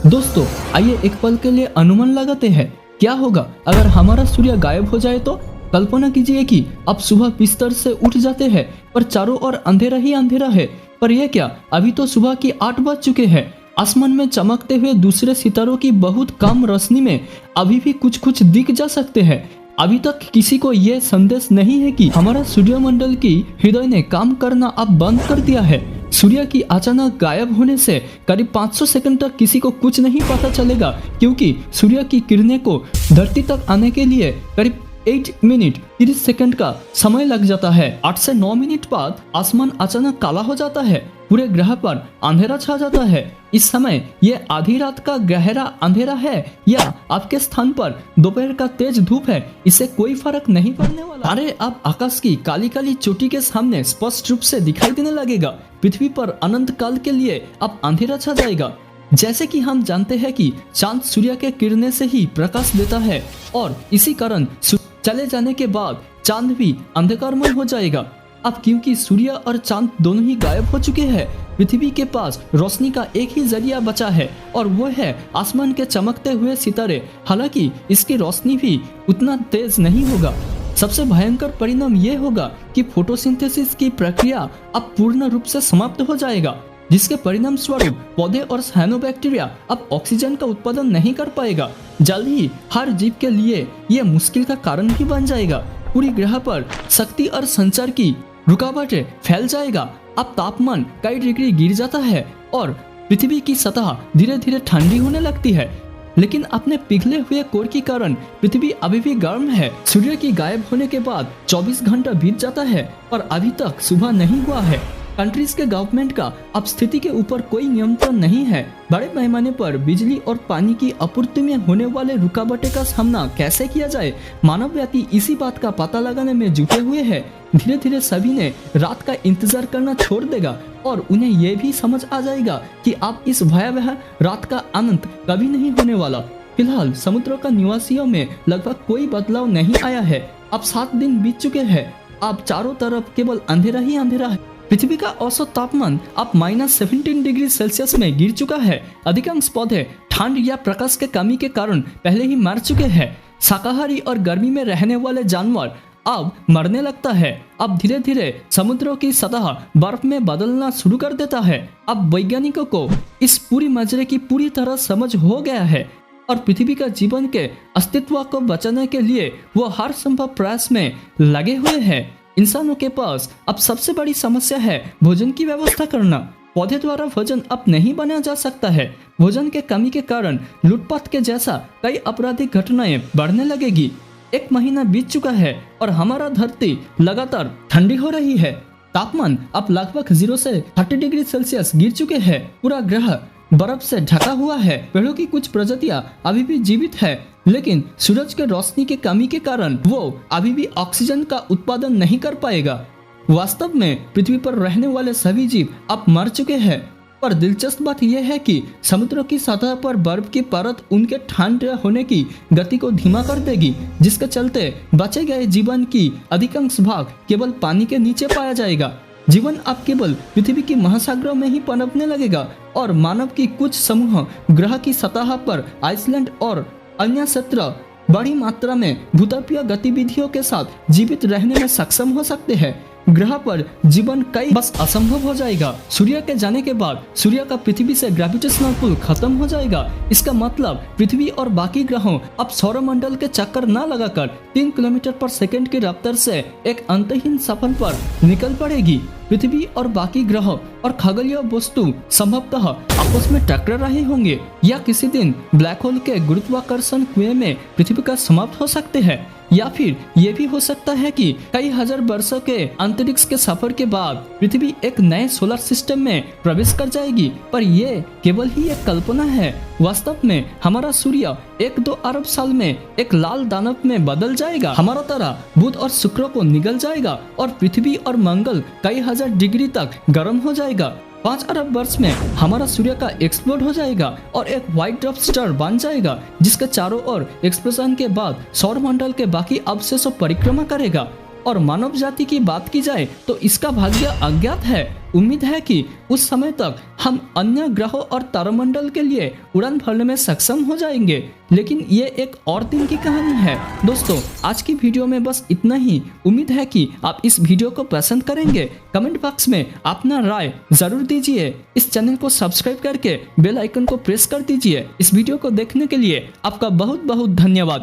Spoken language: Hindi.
दोस्तों, आइए एक पल के लिए अनुमान लगाते हैं क्या होगा अगर हमारा सूर्य गायब हो जाए तो। कल्पना कीजिए कि आप सुबह बिस्तर से उठ जाते हैं पर चारों ओर अंधेरा ही अंधेरा है। पर यह क्या, अभी तो सुबह के 8 बज चुके हैं। आसमान में चमकते हुए दूसरे सितारों की बहुत कम रोशनी में अभी भी कुछ कुछ दिख जा सकते हैं। अभी तक किसी को यह संदेश नहीं है कि हमारा सूर्यमंडल की हृदय ने काम करना अब बंद कर दिया है। सूर्य की अचानक गायब होने से करीब 500 सेकंड तक किसी को कुछ नहीं पता चलेगा, क्योंकि सूर्य की किरणें को धरती तक आने के लिए करीब 8 मिनट 30 सेकंड का समय लग जाता है। 8 से 9 मिनट बाद आसमान अचानक काला हो जाता है, पूरे ग्रह पर अंधेरा छा जाता है। इस समय ये आधी रात का गहरा अंधेरा है या आपके स्थान पर दोपहर का तेज धूप है, इससे कोई फर्क नहीं पड़ने वाला। तारे अब आकाश की काली काली चोटी के सामने स्पष्ट रूप से दिखाई देने लगेगा। पृथ्वी पर अनंत काल के लिए अब अंधेरा छा जाएगा। जैसे कि हम जानते हैं कि चांद सूर्य के किरणें से ही प्रकाश देता है और इसी कारण चले जाने के बाद चांद भी अंधकारमय हो जाएगा। अब क्योंकि सूर्य और चांद दोनों ही गायब हो चुके हैं, पृथ्वी के पास रोशनी का एक ही जरिया बचा है और वो है आसमान के चमकते हुए सितारे। हालांकि इसकी रोशनी भी उतना तेज नहीं होगा। सबसे भयंकर परिणाम ये होगा कि फोटोसिंथेसिस की प्रक्रिया अब पूर्ण रूप से समाप्त हो जाएगा, जिसके परिणाम स्वरूप पौधे और साइनोबैक्टीरिया अब ऑक्सीजन का उत्पादन नहीं कर पाएगा। जल्द ही हर जीव के लिए यह मुश्किल का कारण भी बन जाएगा। पूरी ग्रह पर शक्ति और संचार की रुकावटें फैल जाएगा। अब तापमान कई डिग्री गिर जाता है और पृथ्वी की सतह धीरे धीरे ठंडी होने लगती है। लेकिन अपने पिघले हुए कोर के कारण पृथ्वी अभी भी गर्म है। सूर्य की गायब होने के बाद 24 घंटा बीत जाता है और अभी तक सुबह नहीं हुआ है। कंट्रीज के गवर्नमेंट का अब स्थिति के ऊपर कोई नियंत्रण नहीं है। बड़े पैमाने पर बिजली और पानी की आपूर्ति में होने वाले रुकावटें का सामना कैसे किया जाए, मानवजाति इसी बात का पता लगाने में जुटे हुए हैं। धीरे धीरे सभी ने रात का इंतजार करना छोड़ देगा और उन्हें यह भी समझ आ जाएगा कि अब इस भयावह रात का अंत कभी नहीं होने वाला। फिलहाल समुद्रों का निवासियों में लगभग कोई बदलाव नहीं आया है। अब 7 दिन बीत चुके हैं। अब चारों तरफ केवल अंधेरा ही अंधेरा है। पृथ्वी का औसत तापमान अब -17 डिग्री सेल्सियस में गिर चुका है। अधिकांश पौधे ठंड या प्रकाश के कमी के कारण पहले ही मर चुके हैं। शाकाहारी और गर्मी में रहने वाले जानवर अब मरने लगता है। अब धीरे धीरे समुद्रों की सतह बर्फ में बदलना शुरू कर देता है। अब वैज्ञानिकों को इस पूरी माजरे की पूरी तरह समझ हो गया है और पृथ्वी का जीवन के अस्तित्व को बचाने के लिए वो हर संभव प्रयास में लगे हुए हैं। इंसानों के पास अब सबसे बड़ी समस्या है भोजन की व्यवस्था करना। पौधे द्वारा भोजन अब नहीं बनाया जा सकता है। भोजन के कमी के कारण लूटपाट के जैसा कई आपराधिक घटनाएं बढ़ने लगेगी। 1 महीना बीत चुका है और हमारा धरती लगातार ठंडी हो रही है। तापमान अब लगभग 0 से 30 डिग्री सेल्सियस गिर चुके हैं। पूरा ग्रह बर्फ से ढका हुआ है। पेड़ों की कुछ प्रजातियां अभी भी जीवित है, लेकिन सूरज के रोशनी की कमी के कारण वो अभी भी ऑक्सीजन का उत्पादन नहीं कर पाएगा। वास्तव में पृथ्वी पर रहने वाले सभी जीव अब मर चुके हैं। पर दिलचस्प बात यह है कि समुद्र की सतह पर बर्फ की परत उनके ठंड होने की गति को धीमा कर देगी, जिसके चलते बचे गए जीवन की अधिकांश भाग केवल पानी के नीचे पाया जाएगा। जीवन अब केवल पृथ्वी की महासागरों में ही पनपने लगेगा और मानव की कुछ समूह ग्रह की सतह पर आइसलैंड और अन्य क्षेत्र बड़ी मात्रा में भूतापीय गतिविधियों के साथ जीवित रहने में सक्षम हो सकते हैं। ग्रह पर जीवन कई बस असंभव हो जाएगा। सूर्य के जाने के बाद सूर्य का पृथ्वी से ग्रेविटेशनल पुल खत्म हो जाएगा। इसका मतलब पृथ्वी और बाकी ग्रहों अब सौरमंडल के चक्कर न लगाकर 3 किलोमीटर पर सेकंड की रफ्तार से एक अंतहीन सफर पर निकल पड़ेगी। पृथ्वी और बाकी ग्रहों और खगोलीय वस्तु संभवतः आपस में टकरा रहे होंगे या किसी दिन ब्लैक होल के गुरुत्वाकर्षण कुएं में पृथ्वी का समाप्त हो सकते हैं। या फिर ये भी हो सकता है कि कई हजार वर्षों के अंतरिक्ष के सफर के बाद पृथ्वी एक नए सोलर सिस्टम में प्रवेश कर जाएगी। पर ये केवल ही एक कल्पना है। वास्तव में हमारा सूर्य 1-2 अरब साल में एक लाल दानव में बदल जाएगा। हमारा तारा बुध और शुक्र को निगल जाएगा और पृथ्वी और मंगल कई हजार डिग्री तक गर्म हो जाएगा। 5 अरब वर्ष में हमारा सूर्य का एक्सप्लोड हो जाएगा और एक व्हाइट ड्वार्फ स्टार बन जाएगा, जिसके चारों ओर एक्सप्लोजन के बाद सौरमंडल के बाकी अवशेषों परिक्रमा करेगा। और मानव जाति की बात की जाए तो इसका भाग्य अज्ञात है। उम्मीद है कि उस समय तक हम अन्य ग्रहों और तारामंडल के लिए उड़ान भरने में सक्षम हो जाएंगे, लेकिन ये एक और दिन की कहानी है। दोस्तों, आज की वीडियो में बस इतना ही। उम्मीद है कि आप इस वीडियो को पसंद करेंगे। कमेंट बॉक्स में अपना राय जरूर दीजिए। इस चैनल को सब्सक्राइब करके बेल आइकन को प्रेस कर दीजिए। इस वीडियो को देखने के लिए आपका बहुत बहुत धन्यवाद।